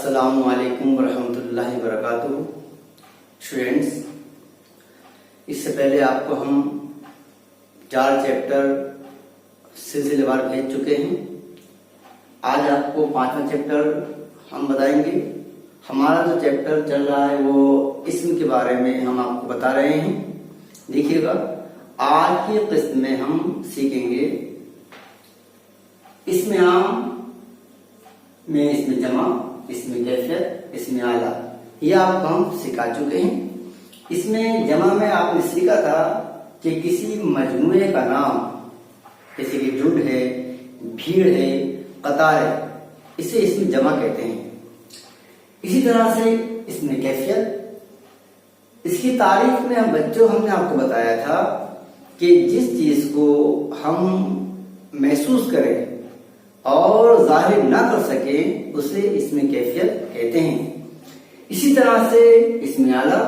السلام علیکم ورحمۃ اللہ وبرکاتہ۔ اسٹوڈینٹس، اس سے پہلے آپ کو ہم 4 چیپٹر سلسلے وار بھیج چکے ہیں۔ آج آپ کو 5واں چیپٹر ہم بتائیں گے۔ ہمارا جو چیپٹر چل رہا ہے وہ اسم کے بارے میں ہم آپ کو بتا رہے ہیں۔ دیکھیے گا، آج کی قسط میں ہم سیکھیں گے اسم عام میں اسم جمع، اسم کیفیت، اسم اعلیٰ، یہ آپ کو ہم سکھا چکے ہیں۔ اس میں جمع میں آپ نے سیکھا تھا کہ کسی مجموعے کا نام، جیسے کہ جھنڈ ہے، بھیڑ ہے، قطار ہے، اسے اسم جمع کہتے ہیں۔ اسی طرح سے اسم کیفیت، اس کی تعریف میں ہم نے آپ کو بتایا تھا کہ جس چیز کو ہم محسوس کریں اور ظاہر نہ کر سکیں اسے اسم کیفیت کہتے ہیں۔ اسی طرح سے اسم اعلیٰ،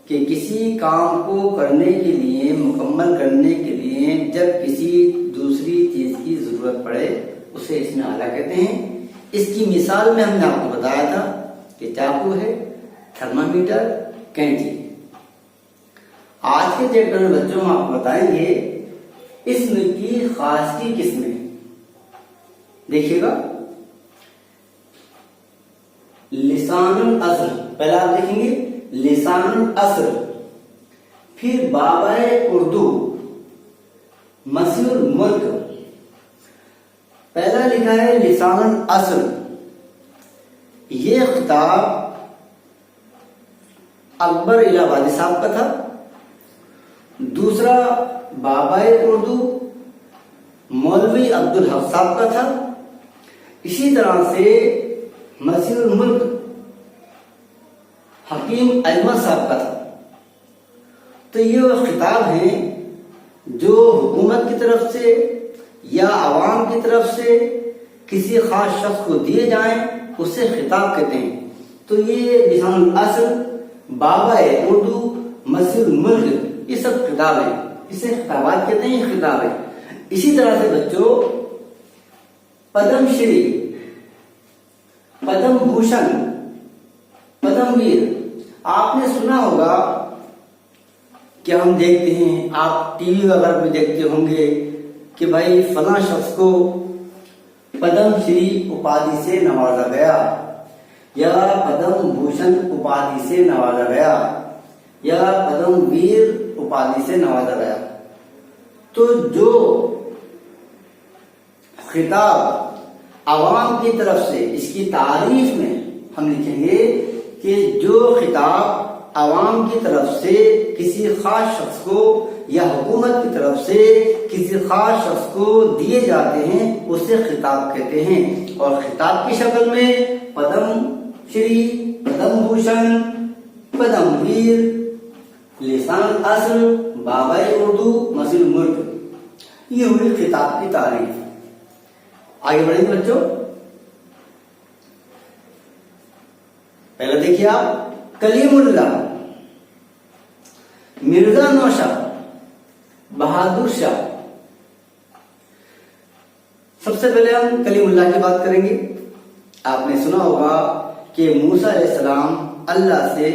کہ کسی کام کو کرنے کے لیے، مکمل کرنے کے لیے جب کسی دوسری چیز کی ضرورت پڑے اسے اسم اعلیٰ کہتے ہیں۔ اس کی مثال میں ہم نے آپ کو بتایا تھا کہ چاقو ہے، تھرمامیٹر، کینچی۔ آج کے چیپٹر میں بچوں ہم آپ کو بتائیں گے اسم کی خاصی قسمیں۔ دیکھیے گا، لسان الاصل، پہلا آپ دیکھیں گے لسان الاصل، پھر بابائے اردو، مسیح الملک۔ پہلا لکھا ہے لسان الاصل، یہ خطاب اکبر الہ آبادی صاحب کا تھا۔ دوسرا بابائے اردو مولوی عبدالحق صاحب کا تھا۔ اسی طرح سے مسیح الملک حکیم احمد صاحب کا تھا۔ تو یہ وہ خطاب ہیں جو حکومت کی طرف سے یا عوام کی طرف سے کسی خاص شخص کو دیے جائیں، اسے خطاب کہتے ہیں۔ تو یہ لسان الاصل، بابا اردو، مسیح الملک، یہ سب خطاب ہیں، اسے خطابات کہتے ہیں، یہ خطاب ہے۔ اسی طرح سے بچوں، پدم شری، پدم بھوشن، پدم ویر، آپ نے سنا ہوگا کہ ہم دیکھتے ہیں، آپ ٹی وی وغیرہ پہ دیکھتے ہوں گے کہ بھائی فلاں شخص کو پدم شری اپادھی سے نوازا گیا، یا پدم بھوشن اپادھی سے نوازا گیا، یا پدم ویر اپادھی سے نوازا گیا۔ تو جو خطاب عوام کی طرف سے، اس کی تعریف میں ہم لکھیں گے کہ جو خطاب عوام کی طرف سے کسی خاص شخص کو یا حکومت کی طرف سے کسی خاص شخص کو دیے جاتے ہیں اسے خطاب کہتے ہیں۔ اور خطاب کی شکل میں پدم شری، پدم بھوشن، پدم ویر، لسان اصل، بابائے اردو، مسیح الملک، یہ ہوئی خطاب کی تعریف۔ آگے بڑھیں گے بچوں، پہلے دیکھیے آپ، کلیم اللہ، مرزا نوشا، بہادر شاہ۔ سب سے پہلے ہم کلیم اللہ کی بات کریں گے۔ آپ نے سنا ہوگا کہ موسیٰ علیہ السلام اللہ سے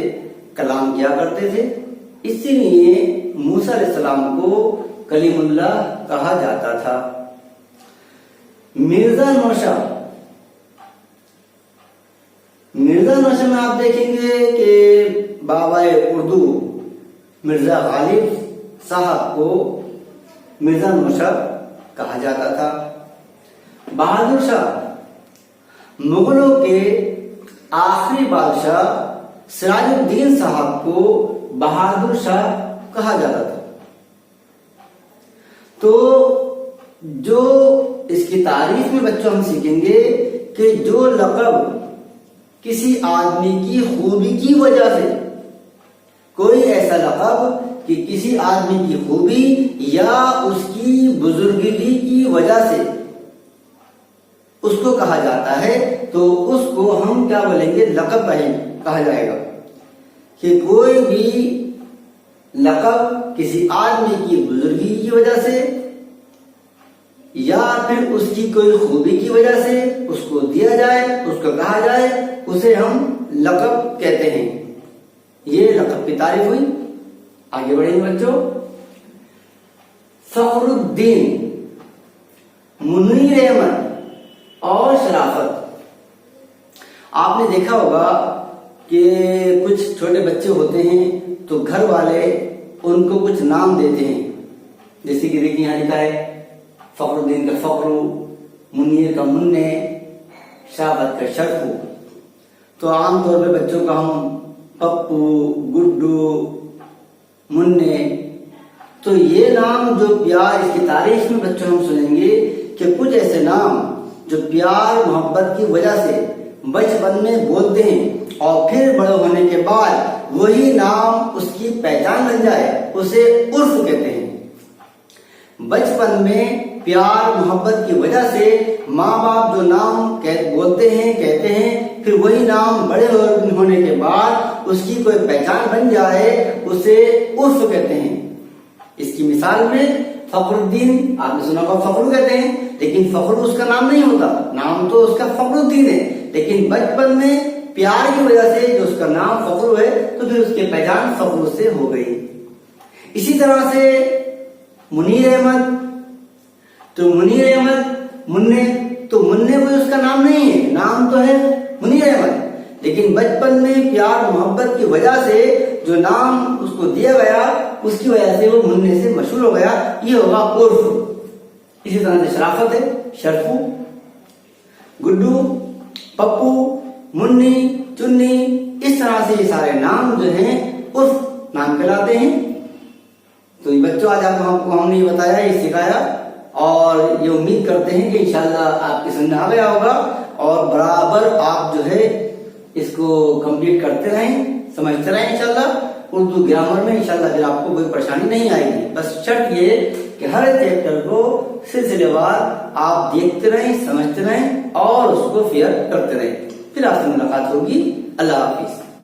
کلام کیا کرتے تھے، اسی لیے موسیٰ علیہ السلام کو کلیم اللہ کہا جاتا تھا۔ مرزا نوشا، مرزا نوشا میں آپ دیکھیں گے کہ بابا اردو مرزا غالب صاحب کو مرزا نوشا کہا جاتا تھا۔ بہادر شاہ، مغلوں کے آخری بادشاہ سراج الدین صاحب کو بہادر شاہ کہا جاتا تھا۔ تو جو اس کی تعریف میں بچوں ہم سیکھیں گے کہ جو لقب کسی آدمی کی خوبی کی وجہ سے، کوئی ایسا لقب کہ کسی آدمی کی خوبی یا اس کی بزرگی کی وجہ سے اس کو کہا جاتا ہے، تو اس کو ہم کیا بولیں گے؟ لقب کہا جائے گا۔ کہ کوئی بھی لقب کسی آدمی کی بزرگی کی وجہ سے یا پھر اس کی کوئی خوبی کی وجہ سے اس کو دیا جائے، اس کو کہا جائے، اسے ہم لقب کہتے ہیں۔ یہ لقب کی تعریف ہوئی۔ آگے بڑھیں گے بچوں۔ فخر الدین، منیر احمد اور شرافت۔ آپ نے دیکھا ہوگا کہ کچھ چھوٹے بچے ہوتے ہیں تو گھر والے ان کو کچھ نام دیتے ہیں، جیسے کہ دیکھیں یہاں لکھا ہے فخر الدین کا فخر، منیر کا منع، شرافت کا شرف۔ تو عام طور پہ بچوں کا ہم پپو، گڈو، منع، تو یہ نام جو پیار، اس کی تاریخ میں بچوں ہم سنیں گے کہ کچھ ایسے نام جو پیار محبت کی وجہ سے بچپن میں بولتے ہیں اور پھر بڑے ہونے کے بعد وہی نام اس کی پہچان بن جائے، اسے عرف کہتے ہیں۔ بچپن میں پیار محبت کی وجہ سے ماں باپ جو نام بولتے ہیں، کہتے ہیں، پھر وہی نام بڑے ہونے کے بعد اس کی کوئی پہچان بن جائے، اسے عرف کہتے ہیں۔ اس کی مثال میں فخر الدین، آپ نے سنا ہوگا فخر کہتے ہیں، لیکن فخر اس کا نام نہیں ہوتا، نام تو اس کا فخر الدین ہے، لیکن بچپن میں پیار کی وجہ سے جو اس کا نام فخر ہے تو پھر اس کی پہچان فخر سے ہو گئی۔ اسی طرح سے منیر احمد، تو منیر احمد منع، تو منع کوئی اس کا نام نہیں ہے، نام تو ہے منیر احمد، لیکن بچپن میں پیار محبت کی وجہ سے جو نام اس کو دیا گیا اس کی وجہ سے وہ منع سے مشہور ہو گیا، یہ ہوگا عرف۔ اسی طرح سے شرافت ہے، شرفو، گڈو، پپو، منی، چنی، اس طرح سے یہ سارے نام جو ہیں عرف نام کہلاتے ہیں۔ تو بچوں آج آپ کو ہم نے یہ بتایا، یہ سکھایا، اور یہ امید کرتے ہیں کہ انشاءاللہ آپ کی سمجھ میں آ گیا ہوگا اور برابر آپ جو ہے اس کو کمپلیٹ کرتے رہیں، سمجھتے رہیں انشاءاللہ۔ اردو گرامر میں انشاءاللہ پھر آپ کو کوئی پریشانی نہیں آئے گی، بس شرط یہ کہ ہر چیپٹر کو سلسلے وار آپ دیکھتے رہیں، سمجھتے رہیں اور اس کو فیئر کرتے رہیں۔ پھر آپ سے ملاقات ہوگی۔ اللہ حافظ۔